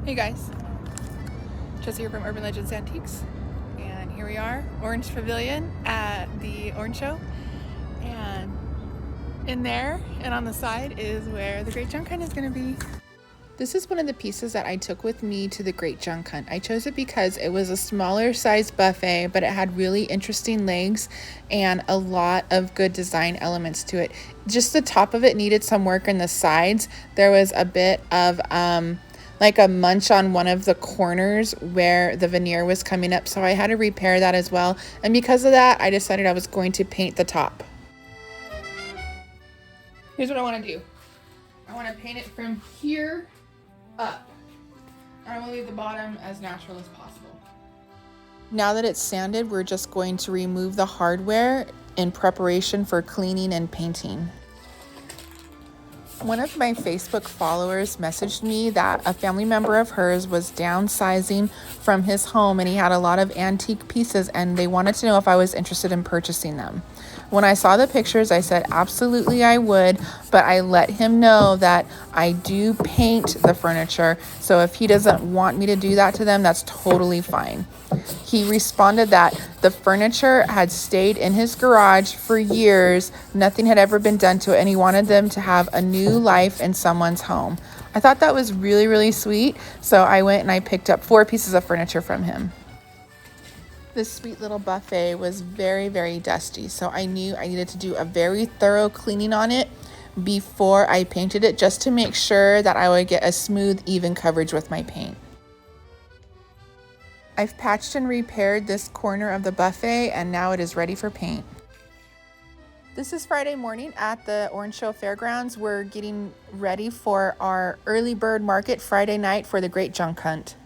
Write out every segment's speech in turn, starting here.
Hey guys, Jesse here from Urban Legends Antiques, and here we are, Orange Pavilion at the Orange Show, and in there and on the side is where the Great Junk Hunt is going to be. This is one of the pieces that I took with me to the Great Junk Hunt. I chose it because it was a smaller size buffet, but it had really interesting legs and a lot of good design elements to it. Just the top of it needed some work, and the sides, there was a bit of like a munch on one of the corners where the veneer was coming up, so I had to repair that as well. And because of that, I decided I was going to paint the top. Here's what I want to do. I want to paint it from here up. I want to leave the bottom as natural as possible. Now that it's sanded, we're just going to remove the hardware in preparation for cleaning and painting. One of my Facebook followers messaged me that a family member of hers was downsizing from his home and he had a lot of antique pieces, and they wanted to know if I was interested in purchasing them. When I saw the pictures, I said absolutely I would, but I let him know that I do paint the furniture, so if he doesn't want me to do that to them, that's totally fine. He responded that the furniture had stayed in his garage for years, nothing had ever been done to it, and he wanted them to have a new life in someone's home. I thought that was really, really sweet, so I went and I picked up 4 pieces of furniture from him. This sweet little buffet was very, very dusty, so I knew I needed to do a very thorough cleaning on it before I painted it, just to make sure that I would get a smooth, even coverage with my paint. I've patched and repaired this corner of the buffet, and now it is ready for paint. This is Friday morning at the Orange Show Fairgrounds. We're getting ready for our early bird market Friday night for the Great Junk Hunt.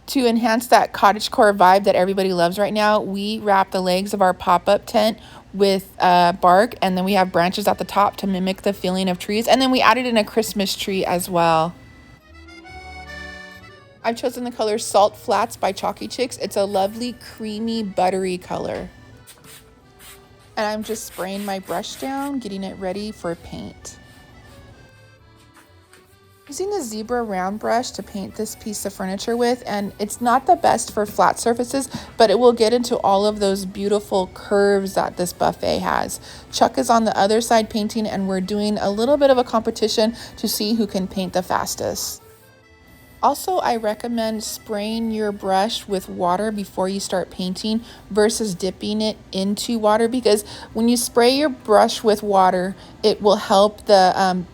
To enhance that cottagecore vibe that everybody loves right now, we wrap the legs of our pop-up tent with bark, and then we have branches at the top to mimic the feeling of trees, and then we added in a Christmas tree as well. I've chosen the color Salt Flats by Chalky Chicks. It's a lovely, creamy, buttery color. And I'm just spraying my brush down, getting it ready for paint. Using the zebra round brush to paint this piece of furniture with, and it's not the best for flat surfaces, but it will get into all of those beautiful curves that this buffet has. Chuck is on the other side painting, and we're doing a little bit of a competition to see who can paint the fastest. Also, I recommend spraying your brush with water before you start painting versus dipping it into water, because when you spray your brush with water, it will help the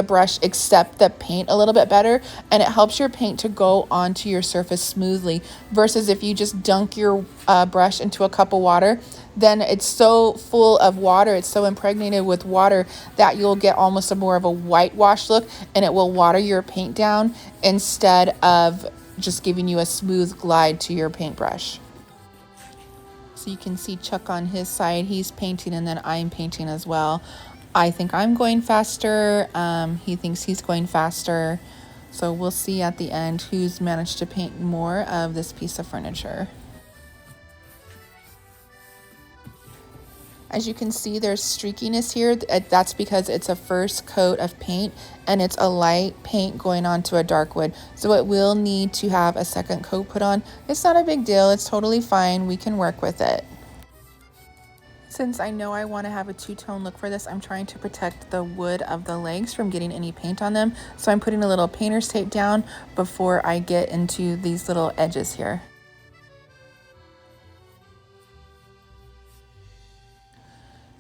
brush accept the paint a little bit better, and it helps your paint to go onto your surface smoothly, versus if you just dunk your brush into a cup of water, then it's so full of water, it's so impregnated with water that you'll get almost more of a whitewash look, and it will water your paint down instead of just giving you a smooth glide to your paintbrush. So you can see Chuck on his side, he's painting, and then I'm painting as well. I think I'm going faster, he thinks he's going faster, so we'll see at the end who's managed to paint more of this piece of furniture. As you can see, there's streakiness here. That's because it's a first coat of paint, and it's a light paint going on to a dark wood, so it will need to have a second coat put on. It's not a big deal, it's totally fine, we can work with it. Since I know I want to have a two-tone look for this, I'm trying to protect the wood of the legs from getting any paint on them. So I'm putting a little painter's tape down before I get into these little edges here.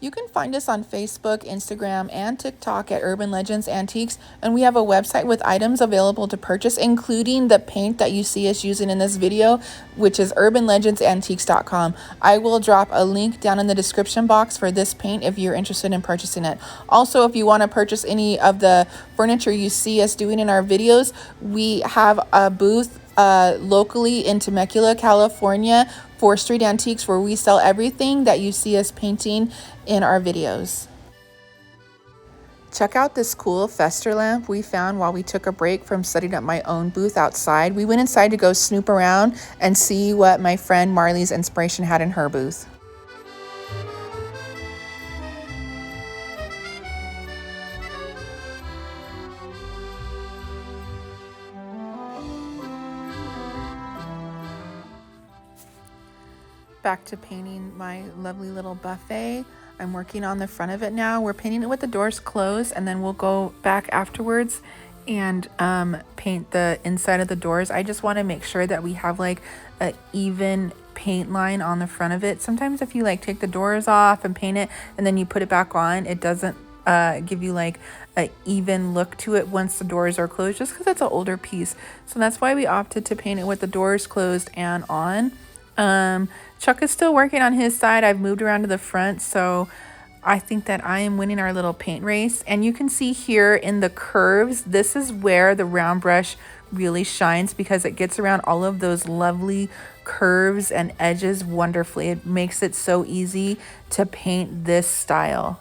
You can find us on Facebook, Instagram, and TikTok at Urban Legends Antiques, and we have a website with items available to purchase, including the paint that you see us using in this video, which is urbanlegendsantiques.com. I will drop a link down in the description box for this paint if you're interested in purchasing it. Also, if you want to purchase any of the furniture you see us doing in our videos, we have a booth locally in Temecula, California, for Street Antiques, where we sell everything that you see us painting in our videos. Check out this cool fester lamp we found while we took a break from setting up my own booth outside. We went inside to go snoop around and see what my friend Marley's inspiration had in her booth. Back to painting my lovely little buffet. I'm working on the front of it now. We're painting it with the doors closed, and then we'll go back afterwards and paint the inside of the doors. I just want to make sure that we have like an even paint line on the front of it. Sometimes if you like take the doors off and paint it and then you put it back on, it doesn't give you like an even look to it once the doors are closed, just because it's an older piece. So that's why we opted to paint it with the doors closed and on. Chuck is still working on his side. I've moved around to the front, so I think that I am winning our little paint race. And you can see here in the curves, this is where the round brush really shines, because it gets around all of those lovely curves and edges wonderfully. It makes it so easy to paint this style.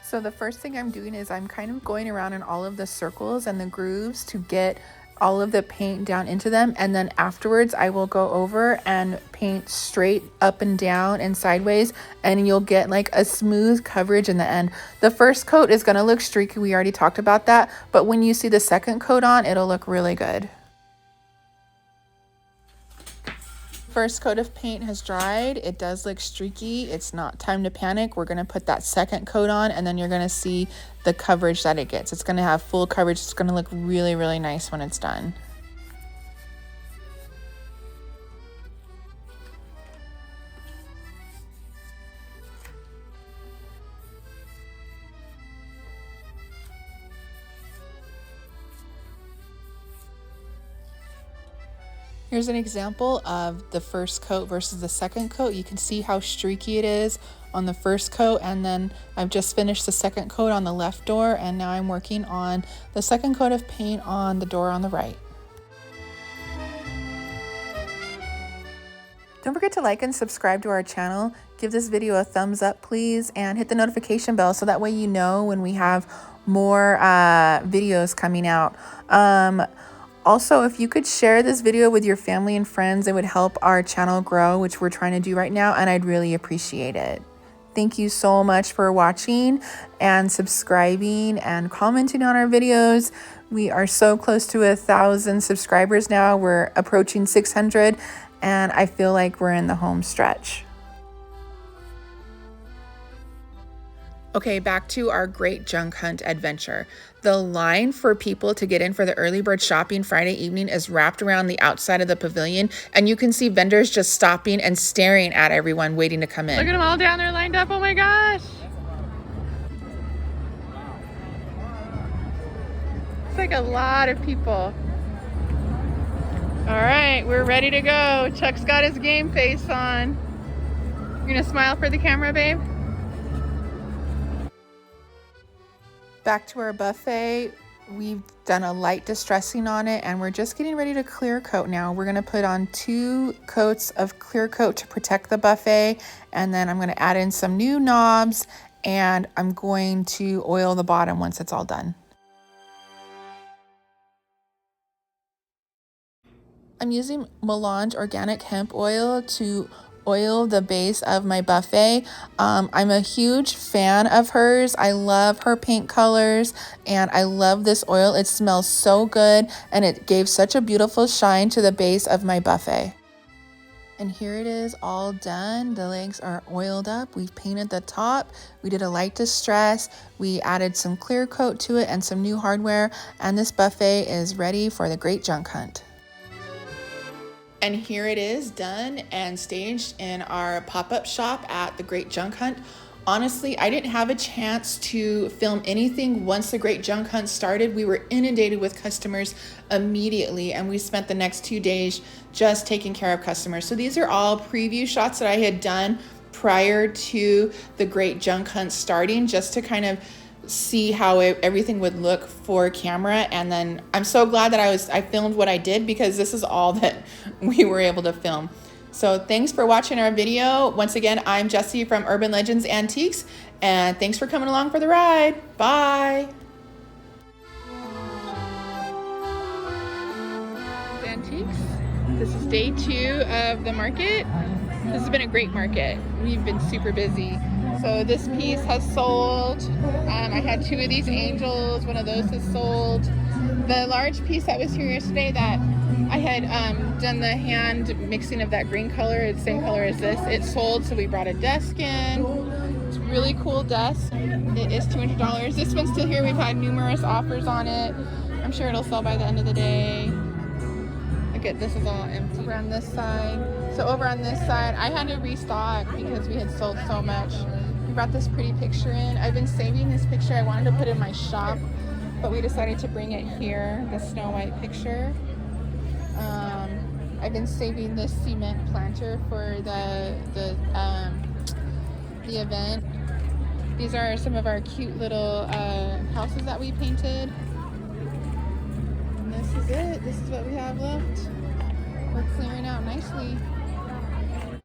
So the first thing I'm doing is I'm kind of going around in all of the circles and the grooves to get all of the paint down into them, and then afterwards I will go over and paint straight up and down and sideways, and you'll get like a smooth coverage in the end. The first coat is going to look streaky, we already talked about that, but when you see the second coat on, it'll look really good. First coat of paint has dried. It does look streaky. It's not time to panic. We're going to put that second coat on, and then you're going to see the coverage that it gets. It's going to have full coverage. It's going to look really, really nice when it's done. Here's an example of the first coat versus the second coat. You can see how streaky it is on the first coat, and then I've just finished the second coat on the left door, and now I'm working on the second coat of paint on the door on the right. Don't forget to like and subscribe to our channel. Give this video a thumbs up, please, and hit the notification bell so that way you know when we have more videos coming out. Also, if you could share this video with your family and friends, it would help our channel grow, which we're trying to do right now, and I'd really appreciate it. Thank you so much for watching and subscribing and commenting on our videos. We are so close to 1,000 subscribers now. We're approaching 600, and I feel like we're in the home stretch. Okay, back to our great junk hunt adventure. The line for people to get in for the early bird shopping Friday evening is wrapped around the outside of the pavilion, and you can see vendors just stopping and staring at everyone waiting to come in. Look at them all down there lined up. Oh my gosh. It's like a lot of people. All right, we're ready to go. Chuck's got his game face on. You gonna smile for the camera, babe? Back to our buffet. We've done a light distressing on it, and we're just getting ready to clear coat now. We're going to put on 2 coats of clear coat to protect the buffet, and then I'm going to add in some new knobs, and I'm going to oil the bottom once it's all done. I'm using Melange organic hemp oil to oil the base of my buffet. I'm a huge fan of hers. I love her paint colors, and I love this oil. It smells so good, and it gave such a beautiful shine to the base of my buffet. And here it is all done. The legs are oiled up. We've painted the top. We did a light distress. We added some clear coat to it and some new hardware, and this buffet is ready for the great junk hunt. And here it is, done and staged in our pop-up shop at the Great Junk Hunt. Honestly, I didn't have a chance to film anything once the Great Junk Hunt started. We were inundated with customers immediately, and we spent the next 2 days just taking care of customers. So these are all preview shots that I had done prior to the Great Junk Hunt starting, just to kind of see how everything would look for camera. And then I'm so glad that I filmed what I did, because this is all that we were able to film. So thanks for watching our video. Once again, I'm Jessie from Urban Legends Antiques, and thanks for coming along for the ride. Bye. Antiques. This is day 2 of the market. This has been a great market. We've been super busy. So this piece has sold. I had 2 of these angels. One of those has sold. The large piece that was here yesterday that I had done the hand mixing of that green color, it's the same color as this. It sold, so we brought a desk in. It's a really cool desk. It is $200. This one's still here. We've had numerous offers on it. I'm sure it'll sell by the end of the day. Look at this, is all empty. Over on this side. So over on this side, I had to restock because we had sold so much. We brought this pretty picture in. I've been saving this picture. I wanted to put it in my shop, but we decided to bring it here, the Snow White picture. I've been saving this cement planter for the event. These are some of our cute little houses that we painted. And this is it. This is what we have left. We're clearing out nicely.